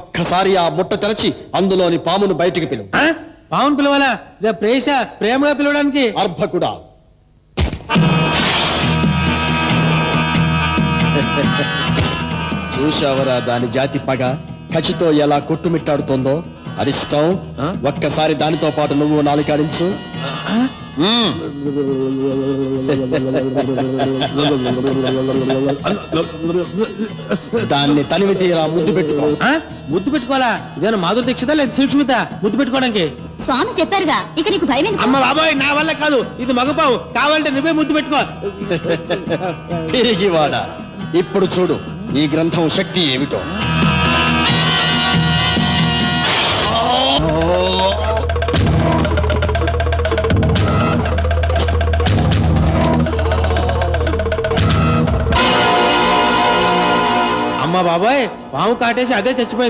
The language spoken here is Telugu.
ఒక్కసారి ఆ బుట్ట తెరచి అందులోని పామును బయటికి పిలువు. పావును పిలవాలా? ప్రేమగా పిలవడానికి. అర్భకుడా, చూశావరా దాని జాతి పగ కచితో ఎలా కొట్టుమిట్టాడుతోందో? అరిష్టం, ఒక్కసారి దానితో పాటు నువ్వు నాలుకాడించు. దాన్ని తనివి తీరా ముద్దు పెట్టుకో. ముద్దు పెట్టుకోవాలా? ఇదేనా మాధురి దీక్షిత లేదా సూక్ష్మిత ముద్దు పెట్టుకోవడానికి? స్వామి చెప్పారుగా, ఇక నీకు భయం ఎందుకు? అమ్మ బాబాయ్, నా వల్ల కాదు, ఇది మగపావు. కావాలంటే నువ్వే ముద్దు పెట్టుకో. తిరిగివాడా, ఇప్పుడు చూడు ఈ గ్రంథం శక్తి ఏమిటో. అమ్మ బాబాయ్, పాము కాటేసి అదే చచ్చిపోయింది.